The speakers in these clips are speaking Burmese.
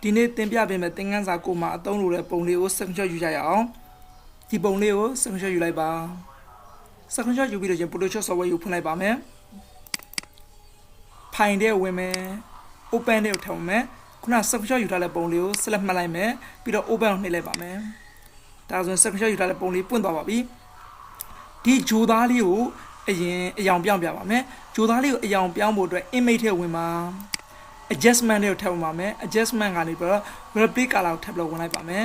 ဒီနေ့တင်ပြပေးမယ်သင်ခန်းစာကိုမှာအသုံးလိုတဲ့ပုံလေးကိုစက္ကန့်ယူကြရအောင်ဒီပုံလေးကိုစက္ကန့်ယူလိုက်ပါစက္ကန့်ယူပြီးတော့ကျန် Photoshop software ကိုဖွင့်လိုက်ပါမယ်ဖိုင်ထဲဝင်မယ် open ထဲကိုထည့်မယ်ခုနစက္ကန့်ယူထားတဲ့ပုံလေးကို select မှတ်လိုက်မယ်ပြီးတော့ open ကိုနှိပ်လိုက်ပါမယ်ဒါဆိုရင်စက္ကန့်ယူထားတဲ့ပုံလေးပွင့်သွားပါပြီဒီဂျိုသားလေးကိုအရင်အယောင်ပြောင်းပြပါမယ်ဂျိုသားလေးကိုအယောင်ပြောင်းဖို့အတွက် image ထဲဝင်ပါ adjustment တွေကိုထည့်ပါမယ် adjustment ကနေပြီးတော့ repeat color ကိုထည့်ပြီးဝင်လိုက်ပါမယ်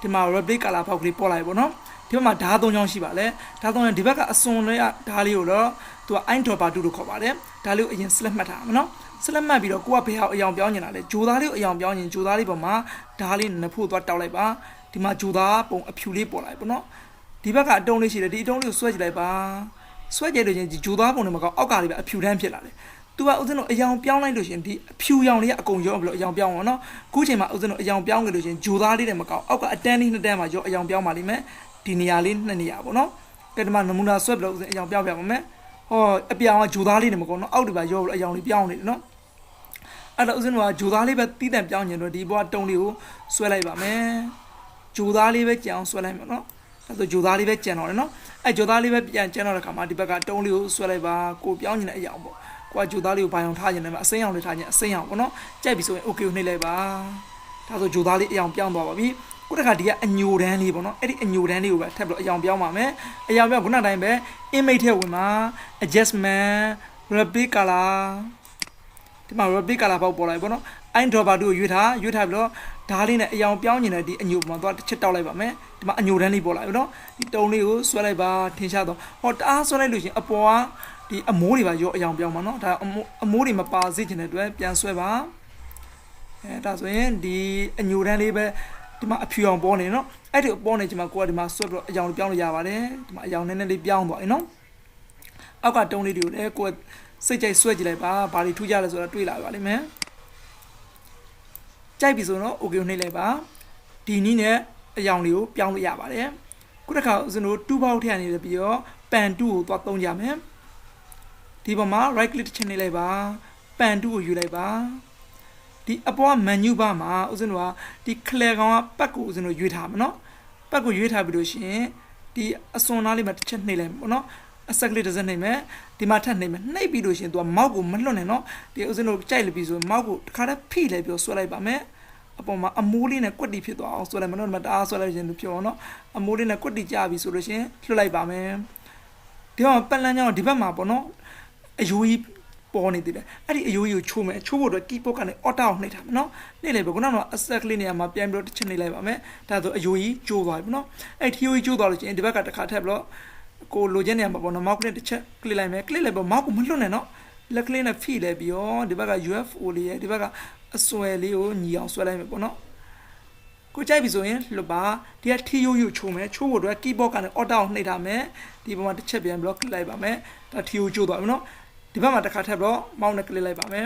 ဒီမှာ repeat color ဖောက်လေးပေါ်လာပြီပေါ့နော်ဒီဘက်မှာဓာတ်၃ချောင်းရှိပါလေဓာတ်၃ချောင်းဒီဘက်ကအစွန်လေးဓာတ်လေးကိုတော့သူက eyedropper 2လို့ခေါ်ပါတယ်ဓာတ်လေးကိုအရင် select မှတ်ထားမယ်နော် select မှတ်ပြီးတော့ကိုကဘယ်ဟာအယောင်ပြောင်းနေတာလဲဂျိုသားလေးကိုအယောင်ပြောင်းရင်ဂျိုသားလေးပေါ်မှာဓာတ်လေးနဖို့သွားတောက်လိုက်ပါဒီမှာဂျိုသားပုံအဖြူလေးပေါ်လာပြီပေါ့နော်ဒီဘက်ကအတုံးလေးရှိတယ်ဒီအတုံးလေးကိုဆွဲကြည့်လိုက်ပါဆွဲကြည့်လို့ချင်းဒီဂျိုသားပုံတွေမှာအောက်ကလေးပဲအဖြူတန်းဖြစ်လာတယ်သူကဥစဉ်တို့အယောင်ပြောင်းလိုက်လို့ရှင်ဒီအဖြူရောင်လေးကအကုန်ရောပြီးတော့အယောင်ပြောင်းအောင်နော်ခုချိန်မှာဥစဉ်တို့အယောင်ပြောင်းကြလို့ရှင်ဂျိုသားလေးတွေမကောက်အောက်ကအတန်းလေးနှစ်တန်းမှာရောအယောင်ပြောင်းပါလိမ့်မယ်ဒီနေရာလေးနှစ်နေရာပေါ့နော်ကဲဒီမှာနမူနာဆွဲပြီးတော့ဥစဉ်အယောင်ပြောင်းပြပါမယ်ဟောအပြောင်ကဂျိုသားလေးတွေမကောက်နော်အောက်တွေပါရောပြီးတော့အယောင်လေးပြောင်းနေတယ်နော်အဲ့တော့ဥစဉ်တို့ကဂျိုသားလေးပဲတီးတန့်ပြောင်းနေတော့ဒီဘောကတုံးလေးကိုဆွဲလိုက်ပါမယ်ဂျိုသားလေးပဲကြံအောင်ဆွဲလိုက်မယ်နော်အဲ့ဒါဂျိုသားလေးပဲကြံတော့တယ်နော်အဲ့ဂျိုသားလေးပဲပြန်ကြံတော့တဲ့ခါမှာဒီဘက်ကတုံးလေးကိုဆွဲလိုက်ပါကိုပြောင်းနေတဲ့အယောင်ပေါ့ကွာဂျိုသားလေးကိုဘာအောင်ထားခြင်းလဲအစိမ်းအောင်လေးထားခြင်းအစိမ်းအောင်ပေါ့နော်ကြိုက်ပြီဆိုရင် okay ကိုနှိပ်လိုက်ပါဒါဆိုဂျိုသားလေးအယောင်ပြောင်းသွားပါပြီခုတစ်ခါဒီကအညိုတန်းလေးပေါ့နော်အဲ့ဒီအညိုတန်းလေးကိုပဲထပ်ပြီးတော့အယောင်ပြောင်းပါမယ်အယောင်ပြောင်းခုနတိုင်းပဲ image ထဲဝင်ပါ adjustment repeat color ဒီမှာ repeat color ပေါက်ပေါ်လာပြီပေါ့နော် eyedropper 2ကိုရွေးထားပြီးတော့ဓာတ်လေးနဲ့အယောင်ပြောင်းနေတဲ့ဒီအညိုပေါ်မှာသွားတစ်ချက်တောက်လိုက်ပါမယ်ဒီမှာအညိုတန်းလေးပေါ်လာပြီနော်ဒီတုံးလေးကိုဆွဲလိုက်ပါထင်ရှားတော့ဟောတအားဆွဲလိုက်လို့ရှင်အပေါ်ကဒီအမိုးတွေပါရောအယောင်ပြောင်းပါနော်ဒါအမိုးတွေမပါစေချင်တဲ့အတွက်ပြန်ဆွဲပါဒါဆိုရင်ဒီအညိုတန်းလေးပဲဒီမှာအဖြူအောင်ပေါ်နေနော်အဲ့ဒီပေါ်နေချင်မှာကိုကဒီမှာဆွဲပြီးတော့အယောင်ပြောင်းလို့ရပါတယ်ဒီမှာအယောင်နည်းနည်းလေးပြောင်းသွားပြီနော်အောက်ကတုံးလေးတွေကိုလည်းကိုကစိတ်ကြိုက်ဆွဲကြည့်လိုက်ပါဘာတွေထူးကြလဲဆိုတော့တွေးလာပါလိမ့်မယ်ကြိုက်ပြီဆိုတော့ okay ကိုနှိပ်လိုက်ပါဒီနည်းနဲ့အယောင်လေးကိုပြောင်းလို့ရပါတယ်ခုတစ်ခါဦးဇင်းတို့2ပေါက်ထည့်နေပြီးတော့ pan 2ကိုသွားသုံးကြမယ်ဒီပေါ်မှာ right click တစ်ချက်နှိပ်လိုက်ပါ pan 2ကိုယူလိုက်ပါဒီအပေါ် menu bar မှာဦးဇင်းတို့ကဒီ clear ကောင်ကပတ်ကိုဦးဇင်းတို့ရွေးထားမှာနော်ပတ်ကိုရွေးထားပြီးလို့ရှိရင်ဒီအစွန်သားလေးမှာတစ်ချက်နှိပ်လိုက်ပေါ့နော်အဆက်ကလေးတစ်စက်နှိပ်မယ်ဒီမှာထပ်နှိပ်မယ်နှိပ်ပြီးလို့ရှိရင်သူကမောက်ကိုမလွတ်နဲ့နော်ဒီဦးဇင်းတို့ကြိုက်လို့ပြီးဆိုမောက်ကိုတစ်ခါတည်းဖိလိုက်ပြီးဆွဲလိုက်ပါမယ်အပေါ်မှာအမိုးလေးနဲ့ကွက်တီဖြစ်သွားအောင်ဆွဲလိုက်မယ်နော်ဒီမှာတအားဆွဲလိုက်ရင်လို့ပြောအောင်နော်အမိုးလေးနဲ့ကွက်တီကြပြီဆိုလို့ရှိရင်လွှတ်လိုက်ပါမယ်ဒီမှာပတ်လန်းကြောင်းဒီဘက်မှာပေါ့နော်အယိုးကြီးပေါ်နေသေးတယ်အဲ့ဒီအယိုးကြီးကိုချိုးမယ်ချိုးဖို့အတွက် keyboard ကနေ auto ကိုနှိပ်ထားမယ်နော်နှိပ်လိုက်ပြီခုနကအဆက်ကလေးနေရာမှာပြန်ပြီးတော့တစ်ချက်နှိပ်လိုက်ပါမယ်ဒါဆိုအယိုးကြီးကျိုးသွားပြီပေါ့နော်အဲ့ဒီအယိုးကြီးကျိုးသွားလို့ရှိရင်ဒီဘက်ကတစ်ခါထပ်ပြီးတော့ကိုလိုချင်နေမှာပေါ့နော်မောက်ကလေးတစ်ချက် click လိုက်မယ် click လိုက်ပေါ့မောက်ကိုမလွတ်နဲ့နော်လက်ကလေးနဲ့ဖိလိုက်ပြီးတော့ဒီဘက်က UFO လေးရဲ့ဒီဘက်ကအစွဲလေးကိုညီအောင်ဆွဲလိုက်မယ်ပေါ့နော်ကိုကြိုက်ပြီဆိုရင်လွတ်ပါဒီကထီယိုယိုချိုးမယ်ချိုးဖို့အတွက် keyboard ကနေ auto ကိုနှိပ်ထားမယ်ဒီပေါ်မှာတစ်ချက်ပြန်ပြီးတော့ click လိုက်ပါမယ်ဒါထီယိုချိုးသွားပြီနော်ဒီဘက်မှာတစ်ခါထပ်ပြီးတော့ mouse နဲ့ click လိုက်ပါမယ်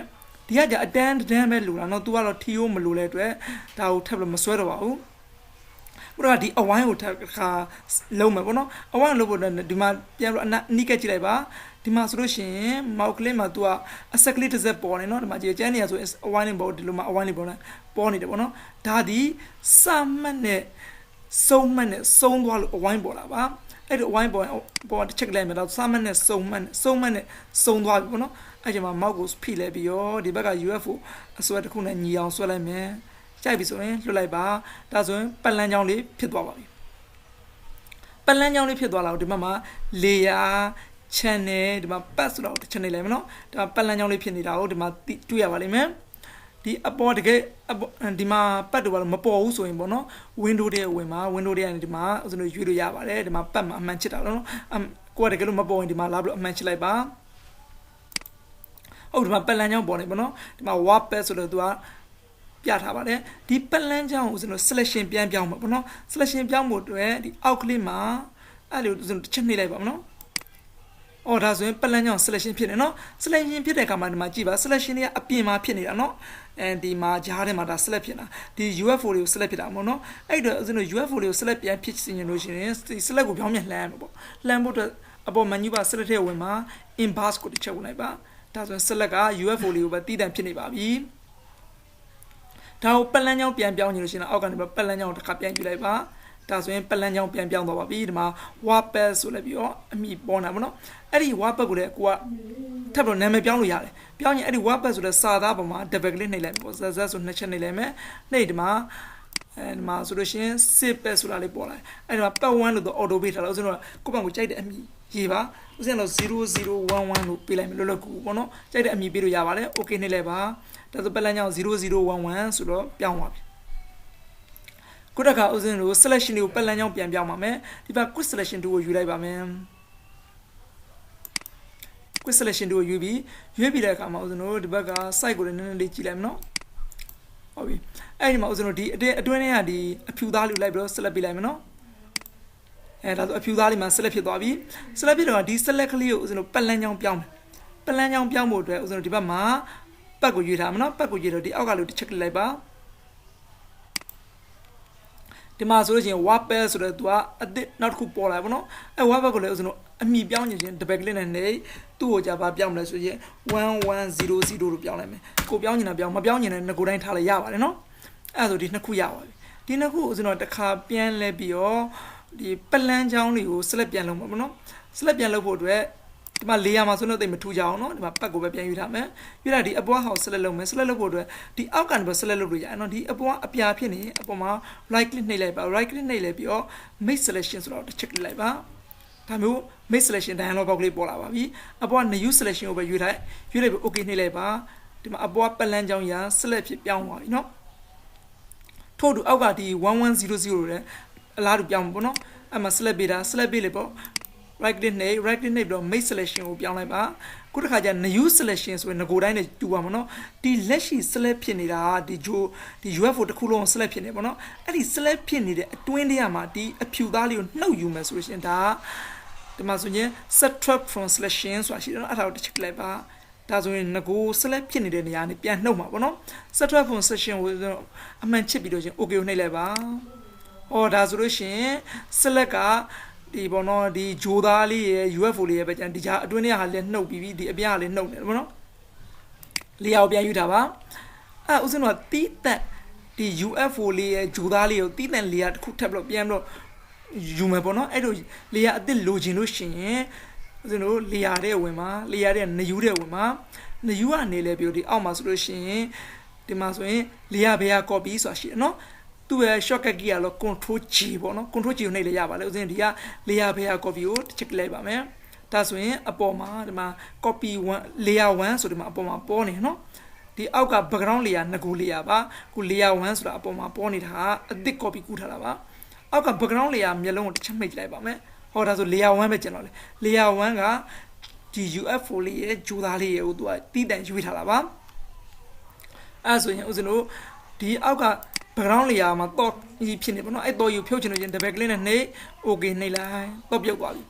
ဒီကကြာအတန်းပဲလိုတာနော် तू ကတော့ထီယိုမလိုတဲ့အတွက်ဒါကိုထပ်ပြီးမဆွဲတော့ပါဘူးဘုရားဒီအဝိုင်းကိုတစ်ခါလုံးမယ်ပေါ့နော်အဝိုင်းလုံးဖို့ဒီမှာပြန်ပြီးအနီးကက်ကြည့်လိုက်ပါဒီမှာဆိုလို့ရှိရင်မောက်ကလေးမှာ तू ကအဆက်ကလေးတစ်စက်ပေါ်နေနော်ဒီမှာကြည့်ကျန်းနေရဆိုအဝိုင်းလေးပေါ်ဒီလိုမှာအဝိုင်းလေးပေါ်နေတယ်ပေါ့နော်ဒါဒီစမှတ်နဲ့စုံမှတ်နဲ့စုံသွားလို့အဝိုင်းပေါ်လာပါအဲ့ဒီအဝိုင်းပေါ်တစ်ချက်လိုက်မယ်တော့စမှတ်နဲ့စုံမှတ်နဲ့စုံသွားပြီပေါ့နော်အဲ့ဒီမှာမောက်ကိုဖိလဲပြီးရောဒီဘက်က UFO အစွဲတစ်ခုနဲ့ညီအောင်ဆွဲလိုက်မယ်ကြိုက်ပြီဆိုရင်လွှတ်လိုက်ပါဒါဆိုရင်ပတ်လန်းချောင်းလေးဖြစ်သွားပါပြီပတ်လန်းချောင်းလေးဖြစ်သွားလာတော့ဒီမှာ layer channel ဒီမှာပတ်ဆိုတော့တစ်ချက်နေလိုက်မယ်နော်ဒီမှာပတ်လန်းချောင်းလေးဖြစ်နေတာကိုဒီမှာတွေ့ရပါလိမ့်မယ်ဒီအပေါ်တကယ်ဒီမှာပတ်တော့မပေါ်ဘူးဆိုရင်ပေါ့နော် window တွေဝင်မှာ window တွေကနေဒီမှာဥစဉ်လို့ရွေးလို့ရပါတယ်ဒီမှာပတ်မှာအမှန်ချစ်တာနော်ကိုကတကယ်လို့မပေါ်ရင်ဒီမှာလာပြီးတော့အမှန်ချစ်လိုက်ပါဟုတ်ဒီမှာပတ်လန်းချောင်းပေါ်နေပေါ့နော်ဒီမှာ warp pad ဆိုတော့သူကပြထားပါတယ်ဒီပတ်လန်းချောင်းကိုကျွန်တော် selection ပြန်ပြောင်းမှာပေါ့နော် selection ပြောင်းဖို့အတွက်ဒီအောက်ကလေးမှာအဲ့လိုကျွန်တော်တစ်ချက်နှိပ်လိုက်ပါမနော်အော်ဒါဆိုရင်ပတ်လန်းချောင်း selection ဖြစ်နေနော် selection ဖြစ်တဲ့အခါမှာဒီမှာကြည့်ပါ selection တွေကအပြင်မှာဖြစ်နေတာနော်ဒီမှာဂျားထဲမှာဒါ select ဖြစ်တာဒီ UFO တွေကို select ဖြစ်တာပေါ့နော်အဲ့တော့ကျွန်တော် UFO တွေကို select ပြန်ဖြစ်စီရင်လို့ရှိရင်ဒီ select ကိုပြောင်းပြန်လှမ်းမှာပေါ့လှမ်းဖို့အတွက်အပေါ် menu bar select ထဲဝင်မှာ inverse ကိုတစ်ချက်ဝင်လိုက်ပါဒါဆိုရင် select က UFO လေးကိုပဲတည်တံ့ဖြစ်နေပါပြီ ဒါကိုပတ်လန်းချောင်းပြန်ပြောင်းနေလို့ရှိရင်အောက်ကနေပတ်လန်းချောင်းတစ်ခါပြန်ယူလိုက်ပါဒါဆိုရင်ပတ်လန်းချောင်းပြန်ပြောင်းသွားပါပြီဒီမှာဝါပက်ဆိုလည်းပြီးတော့အမိပေါ်တာပေါ့နော်အဲ့ဒီဝါပက်ကိုလည်းကိုကထပ်ပြီးနာမည်ပြောင်းလို့ရတယ်ပြောင်းရင်အဲ့ဒီဝါပက်ဆိုတဲ့စာသားပေါ်မှာ double click နှိပ်လိုက်ပေါ့ဇက်ဆိုနှစ်ချက်နှိပ်လိုက်မယ်နှိပ်ဒီမှာအဲဒီမှာဆိုလို့ရှိရင် save ပဲဆိုတာလေးပေါ်လာအဲ့ဒီမှာပတ်1လို့တော့ auto ပေးထားတယ်ဥစဉ်တော့ကိုယ့်ဘက်ကိုကြိုက်တဲ့အမိရေးပါဥစဉ်တော့0011လို့ပေးလိုက်မယ်လောလောကူပေါ့နော်ကြိုက်တဲ့အမိပေးလို့ရပါတယ် okay နှိပ်လိုက်ပါဒါဆိုပတ်လန်းချောင်း0011ဆိုတော့ပြောင်းသွားပြီခုတစ်ခါဥစဉ်လို့ selection တွေကိုပတ်လန်းချောင်းပြန်ပြောင်းပါမယ်ဒီဘက် quick selection 2ကိုယူလိုက်ပါမယ် quick selection 2ကိုယူပြီးတဲ့အခါမှာဥစဉ်တို့ဒီဘက်က site ကိုလည်းနည်းနည်းလေးကြည့်လိုက်မယ်နော်ဟုတ်ပြီအဲ့ဒီမှာဥစဉ်တို့ဒီအတွင်းထဲကဒီအဖြူသားလေးကိုလိုက်ပြီးတော့ select ပေးလိုက်မယ်နော်ဒါဆိုအဖြူသားလေးမှာ select ဖြစ်သွားပြီ select ဖြစ်တော့ဒီ select ကလေးကိုဥစဉ်တို့ပတ်လန်းချောင်းပြောင်းမယ်ပတ်လန်းချောင်းပြောင်းဖို့အတွက်ဥစဉ်တို့ဒီဘက်မှာပတ်ကိုရွေးထားမယ်နော်ပတ်ကိုရွေးတော့ဒီအောက်ကလေးတစ်ချက်ကလေးလိုက်ပါဒီမှာဆိုလို့ရှိရင် wapper ဆိုတော့သူကအစ်စ်နောက်တစ်ခုပေါ်လာပါတော့အဲ wapper ကိုလည်းဥစဉ်တို့အမိပြောင်းနေခြင်းတပည့်ကလေးနဲ့နေသူ့ကိုကြာပါပြောင်းမလဲဆိုရင်1100လို့ပြောင်းလိုက်မယ်ကိုပြောင်းနေတာပြောင်းမပြောင်းနေတဲ့ငကိုတိုင်းထားလိုက်ရပါတယ်နော်အဲဆိုဒီနှစ်ခုရပါပြီဒီနှစ်ခုဥစဉ်တို့တစ်ခါပြန်လဲပြီးတော့ဒီပလန်းချောင်းတွေကို select ပြန်လုပ်မှာပေါ့နော် select ပြန်လုပ်ဖို့အတွက်ဒီမှာ layer မှာဆိုတော့တိတ်မထူကြအောင်နော်ဒီမှာပတ်ကိုပဲပြန်ယူထားမယ်ယူလာဒီအပွားဟောက် select လုပ်မယ် select လုပ်ဖို့အတွက်ဒီအောက်ကနေပဲ select လုပ်လို့ရတယ်နော်ဒီအပွားအပြာဖြစ်နေအပေါ်မှာ right click နှိပ်လိုက်ပါ right click နှိပ်လိုက်ပြီးတော့ make selection ဆိုတော့တစ်ချက်လိုက်ပါဒါမျိုး make selection dialog box လေးပေါ်လာပါပြီအပေါ်က new selection ကိုပဲယူလိုက်ပြီး okay နှိပ်လိုက်ပါဒီမှာအပေါ်ကပတ်လန်းချောင်းရာ select ဖြစ်ပြောင်းသွားပြီနော်ထို့တူအောက်ကဒီ1100လည်းအလားတူပြောင်းမှာပေါ့နော်အဲ့မှာ select ပေးတာ select ပေးလေပေါ့right click နှိပ်ပြီးတော့ make selection ကိုပြောင်းလိုက်ပါခုတစ်ခါကျ new selection ဆိုရင်ငကိုတိုင်းနဲ့တူပါမနော်ဒီလက်ရှိ select ဖြစ်နေတာဒီ UFO တစ်ခုလုံး select ဖြစ်နေပေါ့နော်အဲ့ဒီ select ဖြစ်နေတဲ့အတွင်းထဲမှာဒီအဖြူသားလေးကိုနှုတ်ယူမယ်ဆိုလို့ရှိရင်ဒါဒီမှာဆိုရင် subtract from selection ဆိုတာရှိတယ်နော်အဲ့ဒါကိုတစ်ချက်လိုက်ပါဒါဆိုရင်ငကို select ဖြစ်နေတဲ့နေရာနဲ့ပြန်နှုတ်မှာပေါ့နော် subtract from selection ကိုအမှန်ချစ်ပြီးတော့ရှင် okay ကိုနှိပ်လိုက်ပါဟောဒါဆိုလို့ရှိရင် select ကဒီပေါ့နော်ဒီဂျိုသားလေးရဲ့ UFO လေးရဲ့ပဲကျန်ဒီကြားအတွင်းထဲဟာလည်းနှုတ်ပြီးဒီအပြားလေးနှုတ်နေတယ်ပေါ့နော်လေယာဉ်ပြန်ယူတာပါအဲ့ဥစဉ်တော့တီးတက်ဒီ UFO လေးရဲ့ဂျိုသားလေးကိုတီးတက်လေယာဉ်တစ်ခုထပ်ပြီးတော့ပြန်ပြီးတော့ယူမယ်ပေါ့နော်အဲ့လိုလေယာဉ်အစ်စ်လိုချင်လို့ရှိရင်ဥစဉ်တို့လေယာဉ်တဲ့ဝင်မှာလေယာဉ်တဲ့နယူးတဲ့ဝင်မှာနယူးကနေလဲပြီးဒီအောက်မှာဆိုလို့ရှိရင်ဒီမှာဆိုရင်လေယာဉ်ဘေးက copy ဆိုတာရှိတယ်နော်သူ့ရဲ့ shortcut key ကတော့ control G ပေါ့နော် control G ကိုနှိပ်လိုက်ရပါလေဥစဉ်ဒီက layer ဘေးက copy ကိုတစ်ချက်လိုက်ပါမယ်ဒါဆိုရင်အပေါ်မှာဒီမှာ copy 1 layer 1ဆိုဒီမှာအပေါ်မှာပေါ်နေနော်ဒီအောက်က background layer နှစ်ခု layer ပါခု layer 1ဆိုတာအပေါ်မှာပေါ်နေတာအသစ် copy ကူးထားတာပါအောက်က background layer မျက်လုံးကိုတစ်ချက်မိတ်လိုက်ပါမယ်ဟောဒါဆို layer 1ပဲကျန်တော့လေ layer 1ကဒီ UFO လေးရဲ့ဂျိုသားလေးရဲ့ကိုသူကတီးတန့်ရွေးထားတာပါအဲ့ဆိုရင်ဥစဉ်တို့ဒီအောက်ကbackground layer မှာတော့ကြီးဖြစ်နေပေါ့နော်အဲ့တော့ယူဖြုတ်ချင်လို့ရင် double click နဲ့နှိပ် okay နှိပ်လိုက်တော့ပြုတ်သွားပြီ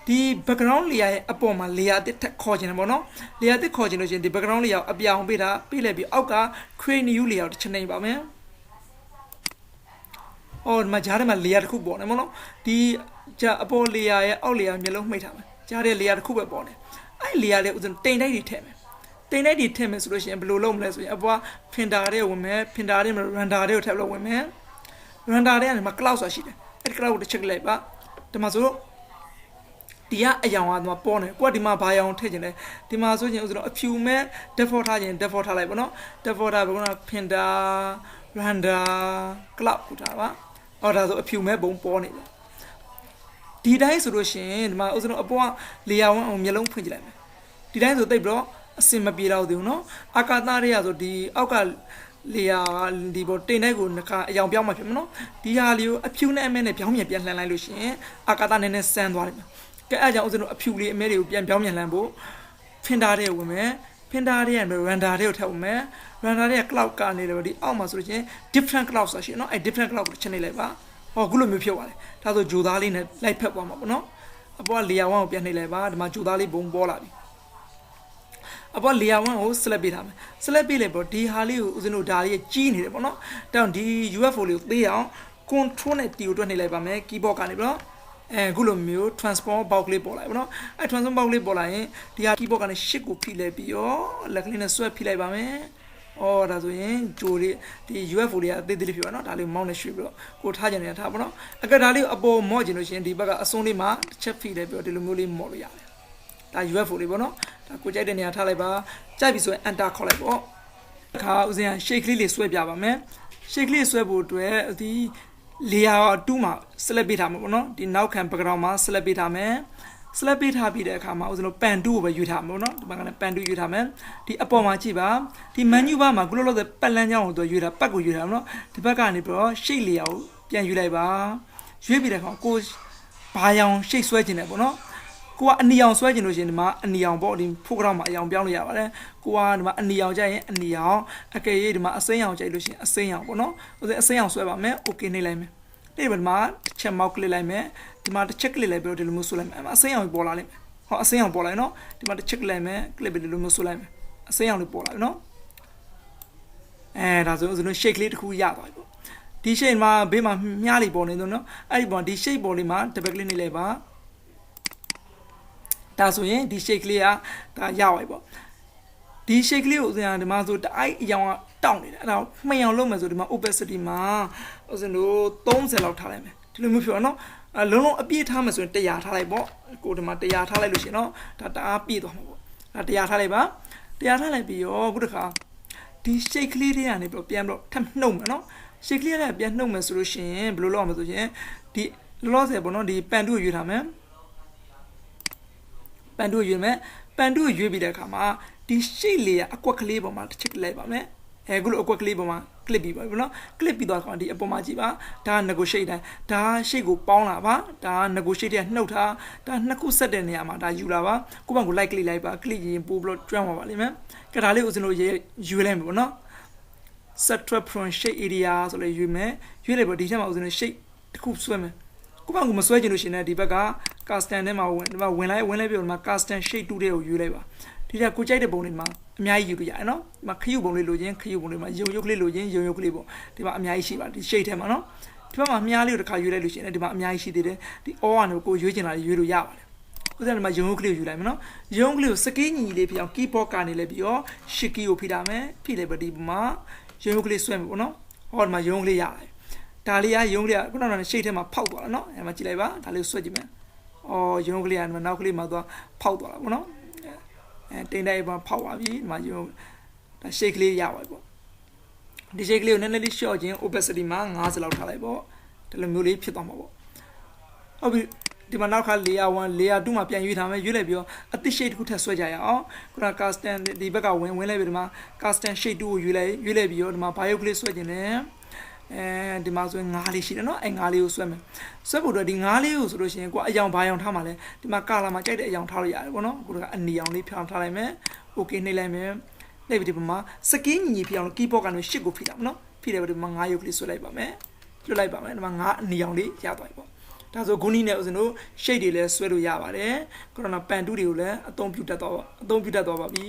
ဒီ background layer ရဲ့အပေါ်မှာ layer တစ်ထပ်ခေါ်ချင်တယ်ပေါ့နော် layer တစ်ခေါ်ချင်လို့ရှင်ဒီ background layer ကိုအပြောင်ပေးတာပေးလိုက်ပြီးအောက်က create new layer ကိုတစ်ချက်နှိပ်ပါမယ်အော်ဒီမှာဂျားထဲမှာ layer တစ်ခုပေါ်နေပေါ့နော်ဒီဂျာအပေါ် layer ရဲ့အောက် layer မျက်လုံးမှိတ်ထားမယ်ဂျားတဲ့ layer တစ်ခုပဲပေါ်နေအဲ့ layer လေးဥစဉ်တိမ်တိုက်တွေထည့်မယ်တိမ်တိုက်တွေထည့်မယ်ဆိုလို့ရှိရင်ဘယ်လိုလုပ်မလဲဆိုရင်အပေါ် printer တွေဝင်မယ် printer တွေမှာ render တွေကိုထည့်လို့ဝင်မယ် render တွေကနေမှာ cloud ဆိုတာရှိတယ်အဲ့ဒီ cloud ကိုတစ်ချက်လိုက်ပါဒီမှာဆိုတော့ဒီကအယောင်ကဒီမှာပေါ်နေကိုကဒီမှာဘာယောင်ထည့်ခြင်းလဲဒီမှာဆိုရင်ဥစဉ်တော့အဖြူမဲ့ default ထားခြင်း default ထားလိုက်ပါနော် default ထားဘယ်ကတော့ printer render cloud ကိုထားပါအော်ဒါဆိုအဖြူမဲ့ဘုံပေါ်နေတယ်ဒီတိုင်းဆိုလို့ရှိရင်ဒီမှာဥစဉ်တော့အပေါ်က layer 1အောင်မျက်လုံးဖွင့်ကြည့်လိုက်မယ်ဒီတိုင်းဆိုတိတ်ပြီးတော့အစင်မပြေတော့သေးဘူးเนาะအာကာသတွေကဆိုဒီအောက်ကလေယာဒီပေါ်တိမ်တိုက်ကိုနှစ်ခါအယောင်ပြောင်းမှဖြစ်မနော်ဒီဟာလေးကိုအဖြူနဲ့အမဲနဲ့ပြောင်းပြန်လှန်လိုက်လို့ရှိရင်အာကာသနည်းနည်းဆန်းသွားတယ်ကဲအဲ့ကြောင့်ဥစဉ်တို့အဖြူလေးအမဲတွေကိုပြန်ပြောင်းပြန်လှန်ဖို့ဖင်တာတွေဝင်မယ်ဖင်တာတွေရဲ့ render တွေကိုထည့်ဝင်မယ် render တွေက cloud ကနေလို့ဒီအောက်မှာဆိုလို့ရှိရင် different cloud ဆိုတာရှိเนาะအဲ့ different cloud ကိုချက်နေလိုက်ပါဟောခုလိုမျိုးဖြစ်သွားတယ်ဒါဆိုဂျိုသားလေးနဲ့လိုက်ဖက်သွားမှာပေါ့နော်အပေါ်က layer 1ကိုပြန်နှိပ်လိုက်ပါဒီမှာဂျိုသားလေးဘုံပေါ်လာပြီအပေါ် layer 1ကို select ပေးထားမယ် select ပေးလိုက်ပေါ့ဒီဟာလေးကိုဦးဇင်းတို့ဒါလေးကြီးနေတယ်ပေါ့နော်တောင်ဒီ UFO လေးကိုသိအောင် control နဲ့ T ကိုတွက်နှိပ်လိုက်ပါမယ် keyboard ကနေပြီးတော့အခုလိုမျိုး transform box လေးပေါ်လာပြီပေါ့နော်အဲ transform box လေးပေါ်လာရင်ဒီဟာ keyboard ကနေ shift ကိုဖိလိုက်ပြီးတော့လက်ကလေးနဲ့ဆွဲဖိလိုက်ပါမယ် အော်ဒါဆိုရင်ဂျိုတွေဒီ UFO တွေကတေးသေးလေးဖြစ်ပါနော်ဒါလေးမောင်းနေရွှေ့ပြီးတော့ကိုထားကြနေတာထားပါနော်အကဒါလေးအပေါ်မော့ကျင်လို့ရှိရင်ဒီဘက်ကအစွန်းလေးမှာတစ်ချက်ဖိတယ်ပြီးတော့ဒီလိုမျိုးလေးမော့လို့ရတယ်ဒါ UFO လေးပေါ့နော်ဒါကိုကြိုက်တဲ့နေရာထားလိုက်ပါကြိုက်ပြီဆိုရင် enter ခေါက်လိုက်ပေါ့အခါဦးစင်းက shake လေးဆွဲပြပါမယ် shake လေးဆွဲဖို့အတွက်ဒီ layer 2မှာ select ပေးထားမှာပေါ့နော်ဒီနောက်ခံ background မှာ select ပေးထားမယ်select ပေးထားပြီးတဲ့အခါမှာဦးဇင်းတို့ pan 2ကိုပဲရွေးထားမှာပေါ့နော်ဒီမှာကလည်း pan 2ရွေးထားမယ်ဒီအပေါ်မှာကြည့်ပါဒီ menu bar မှာခုလောလောဆယ်ပတ်လန်းကြောင်းကိုသူရွေးတာပတ်ကိုရွေးထားမှာနော်ဒီဘက်ကနေပြီးတော့ shape layer ကိုပြန်ရွေးလိုက်ပါရွေးပြီးတဲ့အခါကိုဘာရောင် shape ဆွဲခြင်းတယ်ပေါ့နော်ကိုကအနီအောင်ဆွဲခြင်းလို့ရှိရင်ဒီမှာအနီအောင်ပေါ့ဒီ program မှာအရောင်ပြောင်းလို့ရပါတယ်ကိုကဒီမှာအနီအောင်ကြိုက်ရင်အနီအောင်အကယ်၍ဒီမှာအစိမ်းအောင်ကြိုက်လို့ရှိရင်အစိမ်းအောင်ပေါ့နော်ဦးဇင်းအစိမ်းအောင်ဆွဲပါမယ် okay နှိပ်လိုက်မယ်ဒီမှာတစ်ချက်မောက်ကလစ်လိုက်မယ်ဒီမှာတစ်ချက်ကလစ်လိုက်ပြီးတော့ဒီလိုမျိုးဆွဲလိုက်မယ်အစိမ်းအောင်ပေါ်လာလိမ့်မယ်ဟောအစိမ်းအောင်ပေါ်လာနော်ဒီမှာတစ်ချက်ကလစ်လိုက်မယ်ကလစ်ပြီးဒီလိုမျိုးဆွဲလိုက်မယ်အစိမ်းအောင်လေးပေါ်လာပြီနော်ဒါဆိုဦးဇင်းတို့ shake လေးတစ်ခုရသွားပြီပေါ့ဒီ shake မှာဘေးမှာမြားလေးပေါ်နေတော့နော်အဲ့ဒီပေါ်ဒီ shake ပေါ်လေးမှာ double click နှိပ်လိုက်ပါဒါဆိုရင်ဒီ shake လေးကဒါရပါပြီပေါ့ဒီ shake လေးကိုဦးဇင်းကဒီမှာဆိုတအိုက်အရောင်ကတောင့်နေတယ်အဲ့ဒါမှန်အောင်လုပ်မယ်ဆိုဒီမှာ opacity မှာဦးဇင်းတို့30လောက်ထားလိုက်မယ်ဒီလိုမျိုးဖြစ်တော့နော်လုံးလုံးအပြည့်ထားမယ်ဆိုရင်100ထားလိုက်ပေါ့ကိုဒီမှာ100ထားလိုက်လို့ရှိရင်နော်ဒါတအားပြည့်သွားမှာပေါ့ဒါ100ထားလိုက်ပါ100ထားလိုက်ပြီးရောအခုတခါဒီ shake လေးတွေကနေပြီးပြန်ပြီးတော့ထပ်နှုတ်မယ်နော် shake လေးတွေကပြန်နှုတ်မယ်ဆိုလို့ရှိရင်ဘယ်လိုလုပ်အောင်မဆိုရင်ဒီလောလောဆယ်ပေါ့နော်ဒီ pan 2ကိုရွေးထားမယ်ပန်တူရွေးမယ်ပန်တူရွေးပြီးတဲ့အခါမှာဒီရှိတ်လေးကအကွက်ကလေးပေါ်မှာတစ်ချက်ကလိုက်ပါမယ်အခုလိုအကွက်ကလေးပေါ်မှာ clip ပြီးပါပြီနော် clip ပြီးသွားကောင်ဒီအပေါ်မှာကြည့်ပါဒါက negotiate တိုင်းဒါရှိတ်ကိုပေါင်းလာပါဒါက negotiate တဲ့နှုတ်ထားဒါနှစ်ခုဆက်တဲ့နေရာမှာဒါယူလာပါကိုယ့်ဘက်ကို like click လိုက်ပါ click ရင်ပို့ပြီးတော့ကျွမ်းပါပါလိမ့်မယ်ကဒါလေးဦးစင်တို့ရွေးလိုက်မယ်ပေါ့နော် set from shade area ဆိုလေရွေးမယ်ရွေးလိုက်ပါဒီထဲမှာဦးစင်တို့ shade တစ်ခုဆွဲမယ်ကိုယ့်ဘက်ကိုမဆွဲချင်လို့ရှိရင်ဒီဘက်က custom ထဲမှာဒီမှာဝင်လိုက်ပြီးတော့ဒီမှာ custom shade 2တွေကိုရွေးလိုက်ပါဒီကကိုကြိုက်တဲ့ပုံတွေမှာအများကြီးယူလို့ရတယ်နော်ဒီမှာခရုပုံလေးလိုချင်ခရုပုံလေးမှာရုံရုပ်ကလေးလိုချင်ရုံရုပ်ကလေးပေါ့ဒီမှာအများကြီးရှိပါဒီ shade ထဲမှာနော်ဒီဘက်မှာမြားလေးကိုတစ်ခါရွေးလိုက်လို့ရှိရင်ဒီမှာအများကြီးရှိသေးတယ်ဒီ all ကနေကိုရွေးချင်တာရွေးလို့ရပါတယ်ဥစ္စာဒီမှာရုံရုပ်ကလေးကိုယူလိုက်မယ်နော်ရုံကလေးကိုစကီးညီလေးဖြစ်အောင် keyboard ကနေလည်းပြီးတော့ shift key ကိုဖိထားမယ်ဖိလိုက်ပါဒီမှာရုံရုပ်ကလေးဆွဲမယ်ပေါ့နော်ဟောဒီမှာရုံကလေးရတယ်ဒါလေးကရုံးကလေးကခုနက shade ထဲမှာဖောက်သွားတာနော်အဲ့မှာကြည့်လိုက်ပါဒါလေးကိုဆွဲကြည့်မယ်အော်ရုံးကလေးကနောက်ကလေးမှာသွားဖောက်သွားတာပေါ့နော်တိမ်တိုက်မှာဖောက်သွားပြီဒီမှာရုံးဒါ shade ကလေးရပါပြီပေါ့ဒီ shade ကလေးကိုနည်းနည်းလေး short ခြင်း opacity မှာ50လောက်ထားလိုက်ပေါ့ဒီလိုမျိုးလေးဖြစ်သွားမှာပေါ့ဟုတ်ပြီဒီမှာနောက်ခါ layer 1 layer 2မှာပြန်ရွေးထားမယ်ရွေးလိုက်ပြီးတော့အသစ် shade တစ်ခုထပ်ဆွဲကြရအောင်ခုန custom ဒီဘက်ကဝင်လိုက်ပြီးဒီမှာ custom shade 2ကိုရွေးလိုက်ပြီးတော့ဒီမှာ bio ကလေးဆွဲခြင်းနဲ့ဒီမှာဆိုရင်ငါးလေးရှိတယ်နော်ငါးလေးကိုဆွဲမယ်ဆွဲဖို့တော့ဒီငါးလေးကိုဆိုလို့ရှိရင်ကိုအယောင်ဘာယောင်ထားမှာလဲဒီမှာကာလာမှာကြိုက်တဲ့အယောင်ထားလို့ရတယ်ပေါ့နော်ကိုကအနီအောင်လေးဖြောင်းထားလိုက်မယ်โอเคနှိပ်လိုက်မယ်နှိပ်ပြီးဒီမှာစကင်းညီဖြစ်အောင် keyboard ကနေရှစ်ကိုဖိတာပေါ့နော်ဖိတယ်ဒီမှာငါးရုပ်ကလေးဆွဲလိုက်ပါမယ်လွတ်လိုက်ပါမယ်ဒီမှာငါးအနီအောင်လေးရသွားပြီပေါ့ဒါဆိုဂုဏီနဲ့ဦးဇင်းတို့ shade တွေလည်းဆွဲလို့ရပါတယ်ကိုရိုနာပန်တူတွေကိုလည်းအသုံးပြုတတ်သွားပါပြီ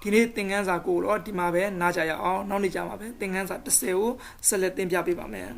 ဒီနေ့သင်ခန်းစာကိုတော့ဒီမှာပဲနားကြရအောင်နောက်နေ့ကြမှာပဲသင်ခန်းစာ10ကိုဆက်လက်သင်ပြပေးပါမယ်